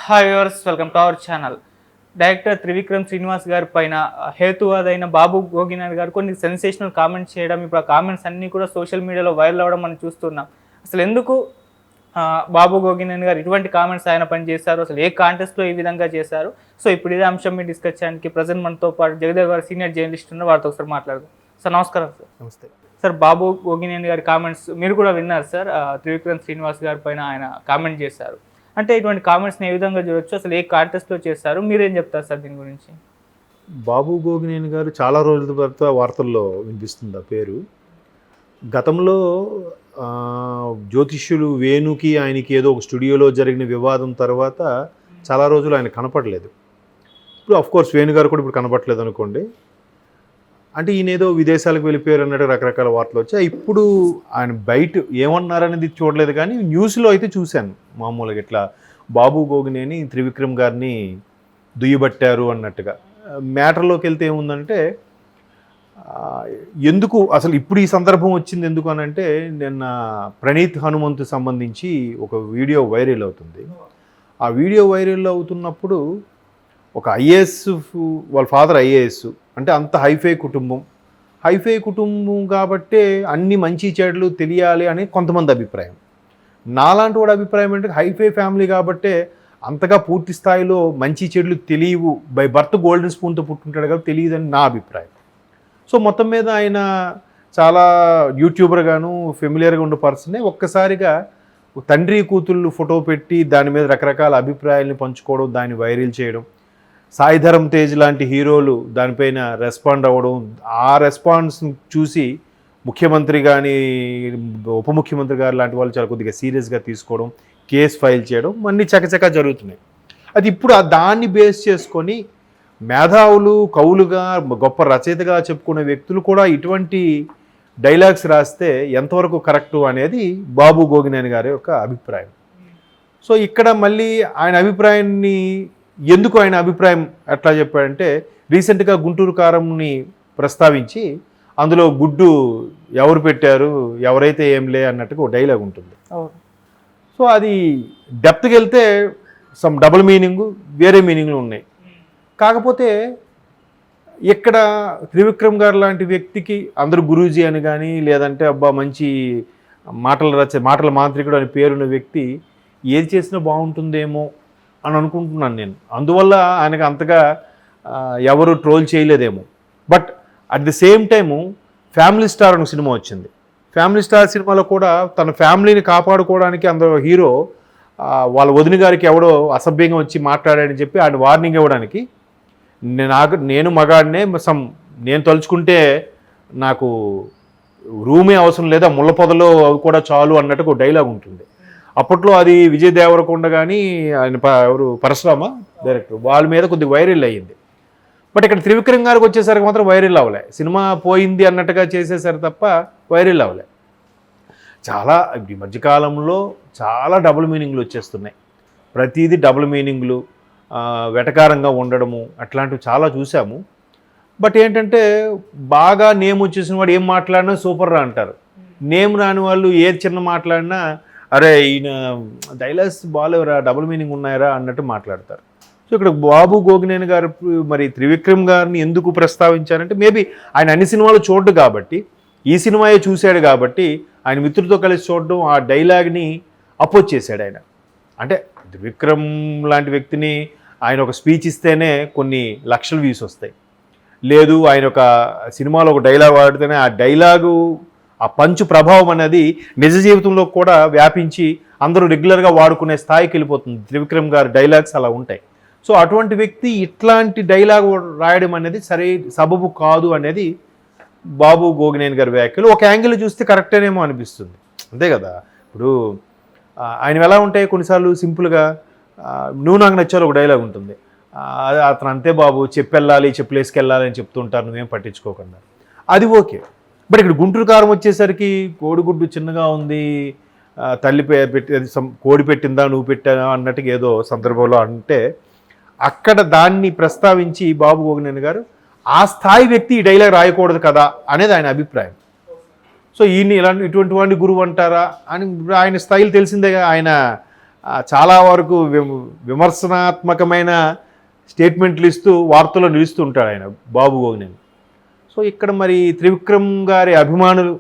Hi viewers, welcome to our channel. Director Trivikram Srinivas గారి పైన హేతువాదైన బాబు గోగినాథ్ గారు కొన్ని సెన్సేషనల్ కామెంట్స్ చేయడం, ఇప్పుడు ఆ కామెంట్స్ అన్నీ కూడా సోషల్ మీడియాలో వైరల్ అవ్వడం మనం చూస్తున్నాం. అసలు ఎందుకు బాబు గోగినాథ్ గారు ఇటువంటి కామెంట్స్ ఆయన పని చేశారు, అసలు ఏ కాంటెస్ట్లో ఈ విధంగా చేశారు? సో ఇప్పుడు ఇదే అంశం మీద డిస్కస్ చేయడానికి ప్రజెంట్ మనతో పాటు జగదేవ్ గారు సీనియర్ జర్నలిస్ట్ ఉన్నారు, వారితో ఒకసారి మాట్లాడదాం. సార్ నమస్కారం. సార్ నమస్తే సార్. బాబు గోగినేని గారి కామెంట్స్ మీరు కూడా విన్నారు సార్. త్రివిక్రమ్ శ్రీనివాస్ గారి పైన ఆయన కామెంట్ చేశారు. అంటే ఇటువంటి కామెంట్స్ని ఏ విధంగా చూడొచ్చు, అసలు ఏ కాంటెస్ట్లో చేస్తారు, మీరేం చెప్తారు సార్ దీని గురించి? బాబు గోగినేని గారు చాలా రోజుల తర్వాత వార్తల్లో వినిపిస్తుంది ఆ పేరు. గతంలో జ్యోతిష్యులు వేణుకి ఆయనకి ఏదో ఒక స్టూడియోలో జరిగిన వివాదం తర్వాత చాలా రోజులు ఆయన కనపడలేదు. ఇప్పుడు అఫ్కోర్స్ వేణుగారు కూడా ఇప్పుడు కనపడలేదు అనుకోండి. అంటే ఈయన ఏదో విదేశాలకు వెళ్ళిపోయారు అన్నట్టు రకరకాల వార్తలు వచ్చాయి. ఇప్పుడు ఆయన బయట ఏమన్నారనేది చూడలేదు, కానీ న్యూస్లో అయితే చూశాను మామూలుగా ఇట్లా బాబు గోగినేని త్రివిక్రమ్ గారిని దుయ్యబట్టారు అన్నట్టుగా. మ్యాటర్లోకి వెళ్తే ఏముందంటే, ఎందుకు అసలు ఇప్పుడు ఈ సందర్భం వచ్చింది ఎందుకు అని అంటే, నిన్న ప్రణీత్ హనుమంతు సంబంధించి ఒక వీడియో వైరల్ అవుతుంది. ఆ వీడియో వైరల్ అవుతున్నప్పుడు ఒక ఐఏఎస్, వాళ్ళ ఫాదర్ ఐఏఎస్, అంటే అంత హైఫై కుటుంబం కాబట్టే అన్ని మంచి చెడులు తెలియాలి అని కొంతమంది అభిప్రాయం. నాలాంటి వాడు అభిప్రాయం అంటే హైఫై ఫ్యామిలీ కాబట్టే అంతగా పూర్తి స్థాయిలో మంచి చెడులు తెలియవు, బై బర్త్ గోల్డెన్ స్పూన్తో పుట్టుంటాడు కాబట్టి తెలియదని నా అభిప్రాయం. సో మొత్తం మీద ఆయన చాలా యూట్యూబర్గాను ఫెమిలియర్గా ఉన్న పర్సనే. ఒక్కసారిగా తండ్రి కూతుళ్ళు ఫోటో పెట్టి దాని మీద రకరకాల అభిప్రాయాల్ని పంచుకోవడం, దాన్ని వైరల్ చేయడం, సాయిధరం తేజ్ లాంటి హీరోలు దానిపైన రెస్పాండ్ అవ్వడం, ఆ రెస్పాన్స్ చూసి ముఖ్యమంత్రి కానీ ఉప ముఖ్యమంత్రి గారు లాంటి వాళ్ళు చాలా కొద్దిగా సీరియస్గా తీసుకోవడం, కేసు ఫైల్ చేయడం అన్నీ చకచకా జరుగుతున్నాయి. అది ఇప్పుడు దాన్ని బేస్ చేసుకొని మేధావులు, కవులుగా, గొప్ప రచయితగా చెప్పుకునే వ్యక్తులు కూడా ఇటువంటి డైలాగ్స్ రాస్తే ఎంతవరకు కరెక్టు అనేది బాబు గోగినేని గారి యొక్క అభిప్రాయం. సో ఇక్కడ మళ్ళీ ఆయన అభిప్రాయాన్ని ఎందుకు ఆయన అభిప్రాయం ఎట్లా చెప్పాడంటే, రీసెంట్గా గుంటూరు కారంని ప్రస్తావించి అందులో గుడ్డు ఎవరు పెట్టారు, ఎవరైతే ఏంలే అన్నట్టుగా ఒక డైలాగ్ ఉంటుంది. సో అది డెప్త్కి వెళ్తే సమ్ డబుల్ మీనింగు, వేరే మీనింగ్లు ఉన్నాయి. కాకపోతే ఇక్కడ త్రివిక్రమ్ గారు లాంటి వ్యక్తికి అందరూ గురూజీ అని కానీ, లేదంటే అబ్బా మంచి మాటల మాంత్రికుడు అని పేరున్న వ్యక్తి ఏది చేసినా బాగుంటుందేమో అని అనుకుంటున్నాను నేను. అందువల్ల ఆయనకు అంతగా ఎవరు ట్రోల్ చేయలేదేమో. But at the same time Family Star అనే సినిమా వచ్చింది. ఫ్యామిలీ స్టార్ సినిమాలో కూడా తన ఫ్యామిలీని కాపాడుకోవడానికి అందరూ హీరో వాళ్ళ వదిన గారికి ఎవడో అసభ్యంగా వచ్చి మాట్లాడాడని చెప్పి ఆయన వార్నింగ్ ఇవ్వడానికి, నేను మగాడినే, నేను తలుచుకుంటే నాకు రూమే అవసరం లేదా, ముళ్ళ పొదలో అవి కూడా చాలు అన్నట్టుగా ఒక డైలాగ్ ఉంటుంది. అప్పట్లో అది విజయ్ దేవరకొండ కానీ ఆయన ఎవరు పరశురామ డైరెక్టర్, వాళ్ళ మీద కొద్దిగా వైరల్ అయ్యింది. బట్ ఇక్కడ త్రివిక్రమ్ గారికి వచ్చేసరికి మాత్రం వైరల్ అవ్వలే. సినిమా పోయింది అన్నట్టుగా చేసేసరికి తప్ప వైరల్ అవ్వలే. చాలా ఈ మధ్యకాలంలో చాలా డబుల్ మీనింగ్లు వచ్చేస్తున్నాయి. ప్రతిదీ డబుల్ మీనింగ్లు, వెటకారంగా ఉండడము, అట్లాంటివి చాలా చూసాము. బట్ ఏంటంటే బాగా నేమ్ వచ్చేసిన వాడు ఏం మాట్లాడినా సూపర్ రా అంటారు. నేమ్ రాని వాళ్ళు ఏది చిన్న మాట్లాడినా అరే ఈయన డైలాగ్స్ బాగాలేవరా, డబుల్ మీనింగ్ ఉన్నాయరా అన్నట్టు మాట్లాడతారు. సో ఇక్కడ బాబు గోగినేని గారు మరి త్రివిక్రమ్ గారిని ఎందుకు ప్రస్తావించారంటే, మేబీ ఆయన అన్ని సినిమాలు చూడడు కాబట్టి, ఈ సినిమాయే చూశాడు కాబట్టి ఆయన మిత్రులతో కలిసి చూడడం, ఆ డైలాగ్ని అపోజ్ చేశాడు ఆయన. అంటే త్రివిక్రమ్ లాంటి వ్యక్తిని ఆయన ఒక స్పీచ్ ఇస్తేనే కొన్ని లక్షల వ్యూస్ వస్తాయి. లేదు ఆయన ఒక సినిమాలో ఒక డైలాగ్ వాడితేనే ఆ డైలాగు, ఆ పంచు ప్రభావం అనేది నిజ జీవితంలో కూడా వ్యాపించి అందరూ రెగ్యులర్గా వాడుకునే స్థాయికి వెళ్ళిపోతుంది. త్రివిక్రమ్ గారి డైలాగ్స్ అలా ఉంటాయి. సో అటువంటి వ్యక్తి ఇట్లాంటి డైలాగ్ రాయడం అనేది సబబు కాదు అనేది బాబు గోగినేని గారి వ్యాఖ్యలు. ఒక యాంగిల్ చూస్తే కరెక్టేనేమో అనిపిస్తుంది, అంతే కదా. ఇప్పుడు ఆయన ఎలా ఉంటాయి, కొన్నిసార్లు సింపుల్గా నువ్వు నాకు నచ్చాలి ఒక డైలాగ్ ఉంటుంది. అతను అంతే బాబు, చెప్పెళ్ళాలి, చెప్పులేసుకు వెళ్ళాలి అని చెప్తుంటారు, నువ్వేం పట్టించుకోకుండా, అది ఓకే. బట్ ఇక్కడ గుంటూరు కారం వచ్చేసరికి కోడిగుడ్డు చిన్నగా ఉంది, తల్లి పెట్టి కోడి పెట్టిందా నువ్వు పెట్టావా అన్నట్టుగా ఏదో సందర్భంలో అంటే, అక్కడ దాన్ని ప్రస్తావించి బాబు గోగినేని గారు ఆ స్థాయి వ్యక్తి ఈ డైలాగ్ రాయకూడదు కదా అనేది ఆయన అభిప్రాయం. సో ఈయన్ని ఇటువంటి వాడిని గురువు అంటారా అని, ఆయన స్థాయిలు తెలిసిందేగా. ఆయన చాలా వరకు విమర్శనాత్మకమైన స్టేట్మెంట్లు ఇస్తూ వార్తల్లో నిలుస్తూ ఉంటాడు ఆయన బాబు గోగినేని. సో ఇక్కడ మరి త్రివిక్రమ్ గారి అభిమానులు,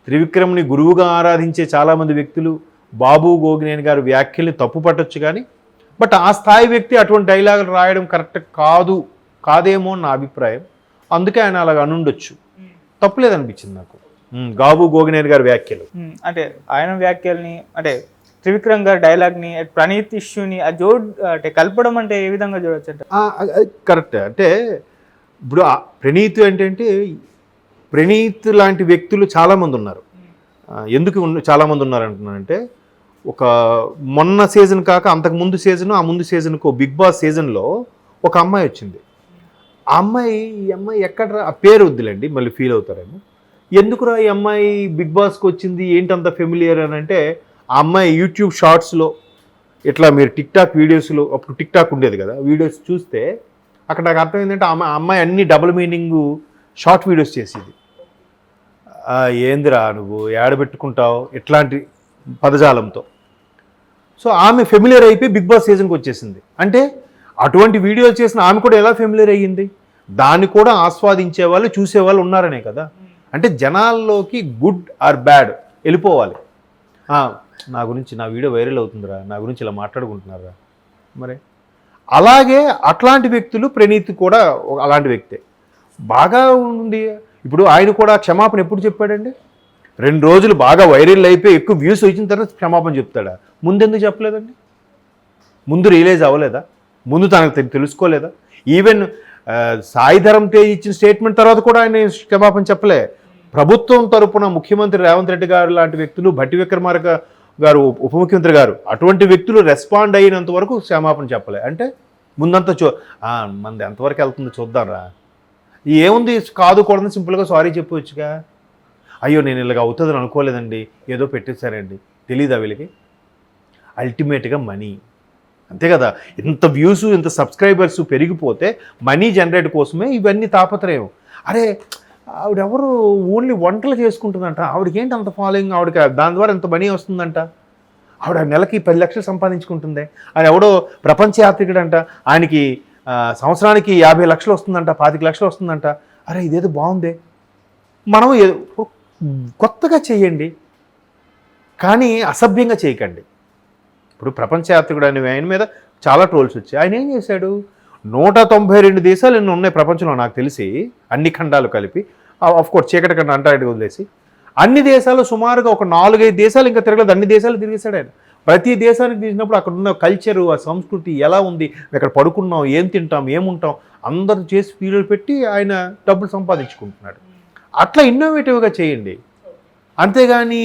త్రివిక్రమ్ని గురువుగా ఆరాధించే చాలామంది వ్యక్తులు బాబు గోగినేని గారి వ్యాఖ్యల్ని తప్పు పట్టొచ్చు, కానీ బట్ ఆ స్థాయి వ్యక్తి అటువంటి డైలాగులు రాయడం కరెక్ట్ కాదేమో నా అభిప్రాయం. అందుకే ఆయన అలాగ అనుండొచ్చు, తప్పులేదనిపించింది నాకు బాబు గోగినేని గారి వ్యాఖ్యలు. అంటే ఆయన వ్యాఖ్యల్ని, అంటే త్రివిక్రమ్ గారి డైలాగ్ని, ప్రణీత్ ఇష్యూని అంటే కలపడం అంటే ఏ విధంగా చూడొచ్చు అంటే కరెక్ట్. అంటే ఇప్పుడు ప్రణీత్ ఏంటంటే ప్రణీత్ లాంటి వ్యక్తులు చాలామంది ఉన్నారు. ఎందుకు చాలామంది ఉన్నారు అంటున్నానంటే, ఒక మొన్న సీజన్ కాక అంతకుముందు సీజను, ఆ ముందు సీజన్కు బిగ్ బాస్ సీజన్లో ఒక అమ్మాయి వచ్చింది. ఆ అమ్మాయి ఎక్కడ ఆ పేరు వద్దులేండి, మళ్ళీ ఫీల్ అవుతారేమో. ఎందుకురా ఈ అమ్మాయి బిగ్ బాస్కి వచ్చింది, ఏంటంత ఫెమిలియర్ అని అంటే, ఆ అమ్మాయి యూట్యూబ్ షార్ట్స్లో ఇట్లా మీరు టిక్టాక్ వీడియోస్లో, అప్పుడు టిక్టాక్ ఉండేది కదా, వీడియోస్ చూస్తే అక్కడ నాకు అర్థమైందంటే ఆ అమ్మాయి అన్ని డబుల్ మీనింగ్ షార్ట్ వీడియోస్ చేసేది. ఏందిరా నువ్వు ఏడబెట్టుకుంటావు ఇట్లాంటి పదజాలంతో. సో ఆమె ఫెమిలియర్ అయిపోయి బిగ్ బాస్ సీజన్కి వచ్చేసింది. అంటే అటువంటి వీడియోలు చేసిన ఆమె కూడా ఎలా ఫెమిలియర్ అయ్యింది? దాన్ని కూడా ఆస్వాదించే వాళ్ళు, చూసేవాళ్ళు ఉన్నారనే కదా. అంటే జనాల్లోకి గుడ్ ఆర్ బ్యాడ్ వెళ్ళిపోవాలి. నా గురించి నా వీడియో వైరల్ అవుతుందిరా, నా గురించి ఇలా మాట్లాడుకుంటున్నారా. మరి అలాగే అట్లాంటి వ్యక్తులు, ప్రణీత్ కూడా అలాంటి వ్యక్తే. బాగా ఉంది. ఇప్పుడు ఆయన కూడా క్షమాపణ ఎప్పుడు చెప్పాడండి? 2 రోజులు బాగా వైరల్ అయిపోయి ఎక్కువ వ్యూస్ వచ్చిన తర్వాత క్షమాపణ చెప్తాడా? ముందెందుకు చెప్పలేదండి? ముందు రియలైజ్ అవ్వలేదా? ముందు తనకు తెలుసుకోలేదా? ఈవెన్ సాయిధరం తేజ్ ఇచ్చిన స్టేట్మెంట్ తర్వాత కూడా ఆయన క్షమాపణ చెప్పలే. ప్రభుత్వం తరపున ముఖ్యమంత్రి రేవంత్ రెడ్డి గారు లాంటి వ్యక్తులు, భట్టి విక్రమార్క గారు ఉప ముఖ్యమంత్రి గారు, అటువంటి వ్యక్తులు రెస్పాండ్ అయినంత వరకు క్షమాపణ చెప్పలే. అంటే ముందంతా మంది ఎంతవరకు వెళ్తుందో చూద్దాంరా, ఏముంది కాదు కూడదని సింపుల్గా సారీ చెప్పవచ్చుగా. అయ్యో నేను ఇలాగ అవుతుందని అనుకోలేదండి, ఏదో పెట్టేశారండి, తెలీదా వీళ్ళకి? అల్టిమేట్గా మనీ, అంతే కదా. ఇంత వ్యూస్, ఇంత సబ్స్క్రైబర్స్ పెరిగిపోతే మనీ జనరేట్ కోసమే ఇవన్నీ తాపత్రయం. అరే ఆవిడెవరు ఓన్లీ వంటలు చేసుకుంటుందంట, ఆవిడకి ఏంటి అంత ఫాలోయింగ్, ఆవిడకి దాని ద్వారా ఎంత మనీ వస్తుందంట, ఆవిడ నెలకి 10 లక్షలు సంపాదించుకుంటుంది. ఆయన ఎవడో ప్రపంచ యాత్రికుడంట, ఆయనకి సంవత్సరానికి 50 లక్షలు వస్తుందంట, 25 లక్షలు వస్తుందంట. అరే ఇదేదో బాగుందే, మనం కొత్తగా చేయండి, కానీ అసభ్యంగా చేయకండి. ఇప్పుడు ప్రపంచ యాత్రికుడు అనే ఆయన మీద చాలా ట్రోల్స్ వచ్చాయి. ఆయన ఏం చేశాడు? 192 దేశాలు ఎన్ని ఉన్నాయి ప్రపంచంలో నాకు తెలిసి, అన్ని ఖండాలు కలిపి, ఆఫ్కోర్స్ చీకటి ఖండం అంటాడు వదిలేసి, అన్ని దేశాలు సుమారుగా ఒక 4-5 దేశాలు ఇంకా తిరగలేదు, అన్ని దేశాలు తిరిగేశాడు ఆయన. ప్రతి దేశానికి తీసినప్పుడు అక్కడ ఉన్న కల్చరు, ఆ సంస్కృతి ఎలా ఉంది, ఎక్కడ పడుకున్నాం, ఏం తింటాం, ఏముంటాం, అందరూ చేసి వీడియోలు పెట్టి ఆయన డబ్బులు సంపాదించుకుంటున్నాడు. అట్లా ఇన్నోవేటివ్గా చేయండి, అంతేగాని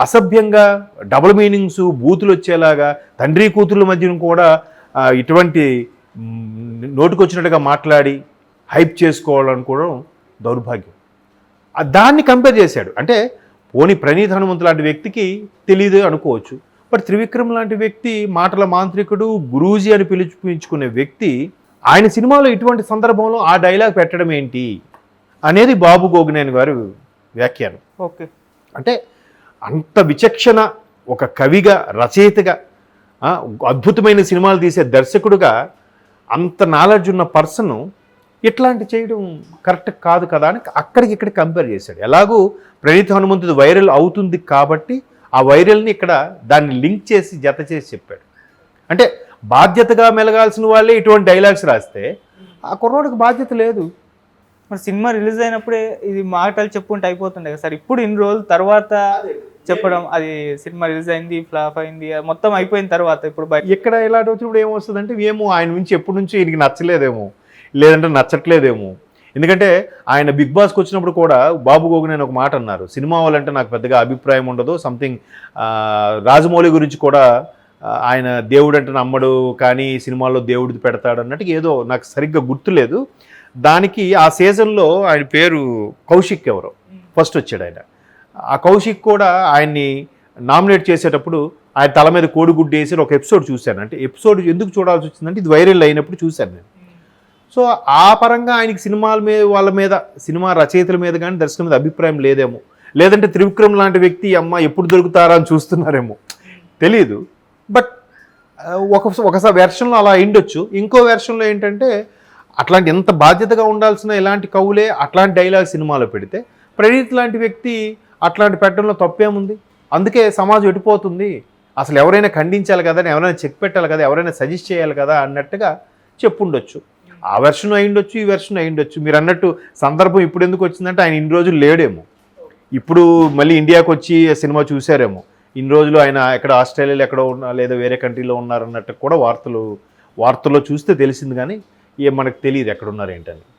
అసభ్యంగా డబుల్ మీనింగ్స్, బూతులు వచ్చేలాగా తండ్రి కూతుర్ల మధ్యన కూడా ఇటువంటి నోటుకొచ్చినట్టుగా మాట్లాడి హైప్ చేసుకోవాలనుకోవడం దౌర్భాగ్యం. దాన్ని కంపేర్ చేశాడు. అంటే పోనీ ప్రణీత్ హనుమంతు లాంటి వ్యక్తికి తెలియదు అనుకోవచ్చు, బట్ త్రివిక్రమ్ లాంటి వ్యక్తి, మాటల మాంత్రికుడు, గురూజీ అని పిలుచుకునే వ్యక్తి, ఆయన సినిమాలో ఇటువంటి సందర్భంలో ఆ డైలాగ్ పెట్టడం ఏంటి అనేది బాబు గోగినేని గారు వ్యాఖ్యానం. ఓకే, అంటే అంత విచక్షణ, ఒక కవిగా, రచయితగా, అద్భుతమైన సినిమాలు తీసే దర్శకుడుగా అంత నాలెడ్జ్ ఉన్న పర్సన్ ఇట్లాంటి చేయడం కరెక్ట్ కాదు కదా అని అక్కడికి ఇక్కడ కంపేర్ చేశాడు. ఎలాగూ ప్రణీత్ హనుమంతుడు వైరల్ అవుతుంది కాబట్టి ఆ వైరల్ని ఇక్కడ దాన్ని లింక్ చేసి జత చేసి చెప్పాడు. అంటే బాధ్యతగా మెలగాల్సిన వాళ్ళే ఇటువంటి డైలాగ్స్ రాస్తే ఆ కుర్రోడికి బాధ్యత లేదు. మరి సినిమా రిలీజ్ అయినప్పుడే ఇది మాటలు చెప్పుకుంటే అయిపోతుండే కదా సార్. ఇప్పుడు ఇన్ని రోజుల తర్వాత చెప్పడం, అది సినిమా రిలీజ్ అయింది, ఫ్లాప్ అయింది, మొత్తం అయిపోయిన తర్వాత ఇప్పుడు ఇక్కడ ఇలాంటి వచ్చినప్పుడు ఏమొస్తుందంటే, ఏమో ఆయన నుంచి ఎప్పటి నుంచో ఈయనకి నచ్చలేదేమో, లేదంటే నచ్చట్లేదేమో. ఎందుకంటే ఆయన బిగ్ బాస్కి వచ్చినప్పుడు కూడా బాబు గోగినేని ఒక మాట అన్నారు, సినిమా వాళ్ళంటే నాకు పెద్దగా అభిప్రాయం ఉండదు, సంథింగ్ రాజమౌళి గురించి కూడా ఆయన దేవుడు అంటే నమ్మడు, కానీ సినిమాల్లో దేవుడిది పెడతాడు అన్నట్టు ఏదో నాకు సరిగ్గా గుర్తులేదు. దానికి ఆ సీజన్లో ఆయన పేరు కౌశిక్ ఎవరో ఫస్ట్ వచ్చాడు ఆయన. ఆ కౌశిక్ కూడా ఆయన్ని నామినేట్ చేసేటప్పుడు ఆయన తల మీద కోడిగుడ్డు వేసి ఒక ఎపిసోడ్ చూశాను. అంటే ఎపిసోడ్ ఎందుకు చూడాల్సి వచ్చిందంటే ఇది వైరల్ అయినప్పుడు చూశాను నేను. సో ఆ పరంగా ఆయనకి సినిమాల మీద, వాళ్ళ మీద, సినిమా రచయితల మీద కానీ దర్శకుల మీద అభిప్రాయం లేదేమో, లేదంటే త్రివిక్రమ్ లాంటి వ్యక్తి అమ్మ ఎప్పుడు దొరుకుతారా అని చూస్తున్నారేమో తెలియదు. బట్ ఒకసారి వెర్షన్లో అలా అయిండొచ్చు. ఇంకో వెర్షన్లో ఏంటంటే అట్లాంటి ఎంత బాధ్యతగా ఉండాల్సిన ఇలాంటి కవులే అట్లాంటి డైలాగ్ సినిమాలో పెడితే ప్రణీత్ లాంటి వ్యక్తి అట్లాంటి పెట్టడంలో తప్పేముంది? అందుకే సమాజం ఎటుపోతుంది, అసలు ఎవరైనా ఖండించాలి కదా, ఎవరైనా చెక్ పెట్టాలి కదా, ఎవరైనా సజెస్ట్ చేయాలి కదా అన్నట్టుగా చెప్పుండొచ్చు. ఆ వెర్షన్ అయిండొచ్చు, ఈ వెర్షన్ అయిండొచ్చు. మీరు అన్నట్టు సందర్భం ఇప్పుడు ఎందుకు వచ్చిందంటే ఆయన ఇన్ని రోజులు లేడేమో, ఇప్పుడు మళ్ళీ ఇండియాకి వచ్చి సినిమా చూసారేమో. ఇన్ని రోజులు ఆయన ఎక్కడ ఆస్ట్రేలియాలో ఎక్కడో ఉన్నా లేదా వేరే కంట్రీలో ఉన్నారన్నట్టు కూడా వార్తల్లో చూస్తే తెలిసింది, కానీ మనకు తెలియదు ఎక్కడున్నారు ఏంటని.